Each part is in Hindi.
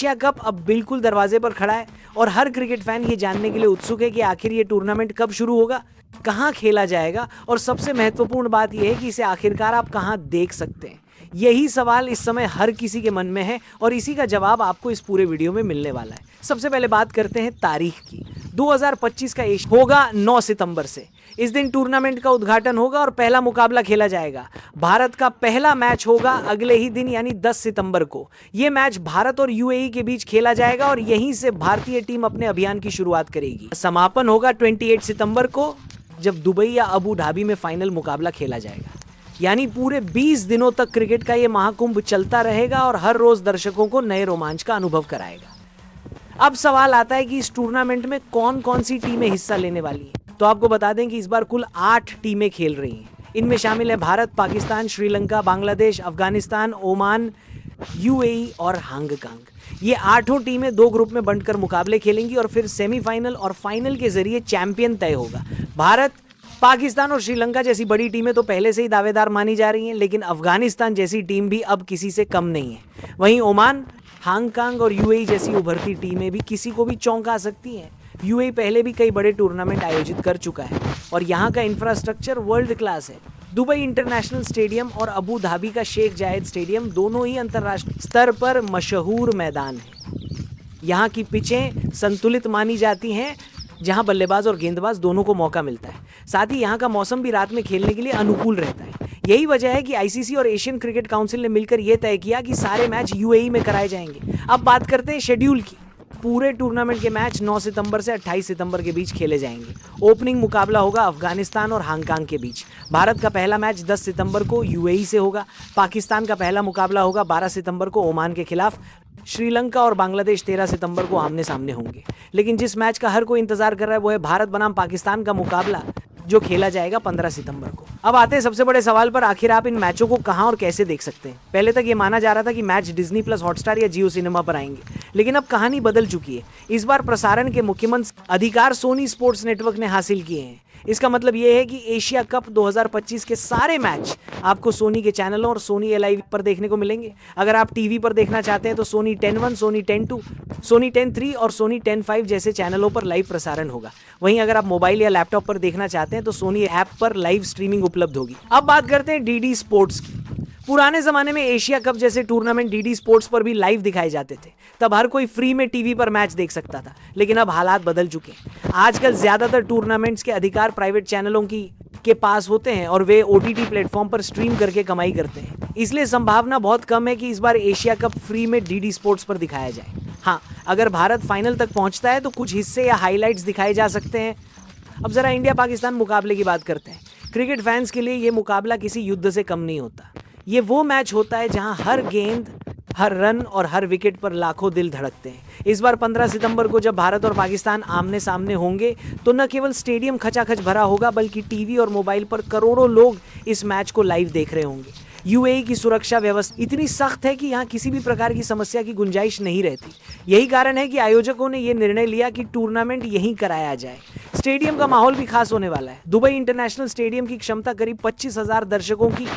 एशिया कप अब बिल्कुल दरवाजे पर खड़ा है और हर क्रिकेट फैन ये जानने के लिए उत्सुक है कि आखिर ये टूर्नामेंट कब शुरू होगा, कहां खेला जाएगा और सबसे महत्वपूर्ण बात यह है कि इसे आखिरकार आप कहां देख सकते हैं। यही सवाल इस समय हर किसी के मन में है और इसी का जवाब आपको इस पूरे वीडियो में मिलने वाला है। सबसे पहले बात करते हैं तारीख की। 2025 का एशिया होगा 9 सितंबर से। इस दिन टूर्नामेंट का उद्घाटन होगा और पहला मुकाबला खेला जाएगा। भारत का पहला मैच होगा अगले ही दिन यानी 10 सितंबर को। यह मैच भारत और यूएई के बीच खेला जाएगा और यहीं से भारतीय टीम अपने अभियान की शुरुआत करेगी। समापन होगा 28 सितंबर को, जब दुबई या अबू धाबी में फाइनल मुकाबला खेला जाएगा। यानी पूरे 20 दिनों तक क्रिकेट का ये महाकुंभ चलता रहेगा और हर रोज दर्शकों को नए रोमांच का अनुभव कराएगा। अब सवाल आता है कि इस टूर्नामेंट में कौन कौन सी टीमें हिस्सा लेने वाली हैं। तो आपको बता दें कि इस बार कुल 8 टीमें खेल रही हैं। इनमें शामिल है भारत, पाकिस्तान, श्रीलंका, बांग्लादेश, अफगानिस्तान, ओमान, यूएई और हांगकांग। ये 8 टीमें 2 ग्रुप में बंटकर मुकाबले खेलेंगी और फिर सेमीफाइनल और फाइनल के जरिए चैंपियन तय होगा। भारत, पाकिस्तान और श्रीलंका जैसी बड़ी टीमें तो पहले से ही दावेदार मानी जा रही हैं, लेकिन अफगानिस्तान जैसी टीम भी अब किसी से कम नहीं है। वहीं ओमान, हांगकांग और यूएई जैसी उभरती टीमें भी किसी को भी चौंका सकती हैं। यूएई पहले भी कई बड़े टूर्नामेंट आयोजित कर चुका है और यहाँ का इंफ्रास्ट्रक्चर वर्ल्ड क्लास है। दुबई इंटरनेशनल स्टेडियम और अबू धाबी का शेख जायद स्टेडियम दोनों ही अंतर्राष्ट्रीय स्तर पर मशहूर मैदान है। यहाँ की पिचें संतुलित मानी जाती हैं, जहां बल्लेबाज और गेंदबाज दोनों को मौका मिलता है। साथ ही यहाँ का मौसम भी रात में खेलने के लिए अनुकूल रहता है। यही वजह है कि आईसीसी और एशियन क्रिकेट काउंसिल ने मिलकर यह तय किया कि सारे मैच यूएई में कराए जाएंगे। अब बात करते हैं शेड्यूल की। पूरे टूर्नामेंट के मैच 9 सितंबर से 28 सितंबर के बीच खेले जाएंगे। ओपनिंग मुकाबला होगा अफगानिस्तान और हांगकांग के बीच। भारत का पहला मैच 10 सितंबर को यूएई से होगा। पाकिस्तान का पहला मुकाबला होगा 12 सितंबर को ओमान के खिलाफ। श्रीलंका और बांग्लादेश 13 सितंबर को आमने सामने होंगे। लेकिन जिस मैच का हर कोई इंतजार कर रहा है वो है भारत बनाम पाकिस्तान का मुकाबला, जो खेला जाएगा 15 सितंबर को। अब आते हैं सबसे बड़े सवाल पर, आखिर आप इन मैचों को कहां और कैसे देख सकते हैं। पहले तक ये माना जा रहा था कि मैच डिज्नी प्लस हॉटस्टार या जियो सिनेमा पर आएंगे, लेकिन अब कहानी बदल चुकी है। इस बार प्रसारण के मुख्यमंत्री अधिकार सोनी स्पोर्ट्स नेटवर्क ने हासिल किए हैं। इसका मतलब यह है कि एशिया कप 2025 के सारे मैच आपको सोनी के चैनलों और सोनी LIV पर देखने को मिलेंगे। अगर आप टीवी पर देखना चाहते हैं तो सोनी 10-1, सोनी 10-2, सोनी 10-3 और सोनी 10-5 जैसे चैनलों पर लाइव प्रसारण होगा। वहीं अगर आप मोबाइल या लैपटॉप पर देखना चाहते हैं तो सोनी ऐप पर लाइव स्ट्रीमिंग उपलब्ध होगी। अब बात करते हैं डीडी स्पोर्ट्स की। पुराने जमाने में एशिया कप जैसे टूर्नामेंट डीडी स्पोर्ट्स पर भी लाइव दिखाए जाते थे। तब हर कोई फ्री में टीवी पर मैच देख सकता था, लेकिन अब हालात बदल चुके हैं। आजकल ज्यादातर टूर्नामेंट्स के अधिकार प्राइवेट चैनलों के पास होते हैं और वे OTT प्लेटफॉर्म पर स्ट्रीम करके कमाई करते हैं। इसलिए संभावना बहुत कम है कि इस बार एशिया कप फ्री में डीडी स्पोर्ट्स पर दिखाया जाए। हाँ, अगर भारत फाइनल तक पहुंचता है तो कुछ हिस्से या हाईलाइट्स दिखाए जा सकते हैं। अब जरा इंडिया पाकिस्तान मुकाबले की बात करते हैं। क्रिकेट फैंस के लिए ये मुकाबला किसी युद्ध से कम नहीं होता। ये वो मैच होता है जहां हर गेंद, हर रन और हर विकेट पर लाखों दिल धड़कते हैं। इस बार 15 सितंबर को जब भारत और पाकिस्तान आमने सामने होंगे तो न केवल स्टेडियम खचाखच भरा होगा, बल्कि टीवी और मोबाइल पर करोड़ों लोग इस मैच को लाइव देख रहे होंगे। यूएई की सुरक्षा व्यवस्था इतनी सख्त है कि यहाँ किसी भी प्रकार की समस्या की गुंजाइश नहीं रहती। यही कारण है कि आयोजकों ने यह निर्णय लिया कि टूर्नामेंट यहीं कराया जाए। स्टेडियम का माहौल भी खास होने वाला है। दुबई इंटरनेशनल स्टेडियम की क्षमता करीब 25,000 दर्शकों की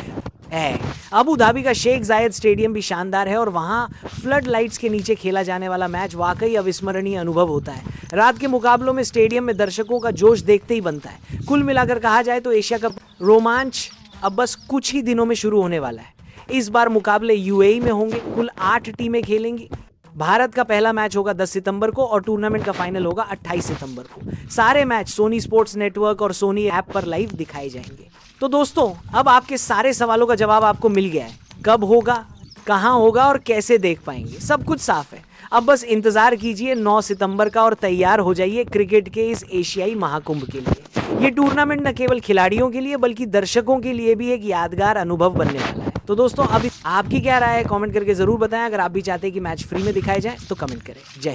है। अबू धाबी का शेख जायद स्टेडियम भी शानदार है और वहां फ्लड लाइट्स के नीचे खेला जाने वाला मैच वाकई अविस्मरणीय अनुभव होता है। रात के मुकाबलों में स्टेडियम में दर्शकों का जोश देखते ही बनता है। कुल मिलाकर कहा जाए तो एशिया कप रोमांच अब बस कुछ ही दिनों में शुरू होने वाला है। इस बार मुकाबले यूएई में होंगे। कुल 8 टीमें खेलेंगी। भारत का पहला मैच होगा 10 सितंबर को और टूर्नामेंट का फाइनल होगा 28 सितंबर को। सारे मैच सोनी स्पोर्ट्स नेटवर्क और सोनी ऐप पर लाइव दिखाए जाएंगे। तो दोस्तों, अब आपके सारे सवालों का जवाब आपको मिल गया है। कब होगा, कहां होगा और कैसे देख पाएंगे, सब कुछ साफ है। अब बस इंतजार कीजिए 9 सितंबर का और तैयार हो जाइए क्रिकेट के इस एशियाई महाकुंभ के लिए। ये टूर्नामेंट न केवल खिलाड़ियों के लिए बल्कि दर्शकों के लिए भी एक यादगार अनुभव बनने वाला है। तो दोस्तों, अभी आपकी क्या राय है कमेंट करके जरूर बताएं। अगर आप भी चाहते हैं कि मैच फ्री में दिखाए जाए तो कमेंट करें। जय हिंद।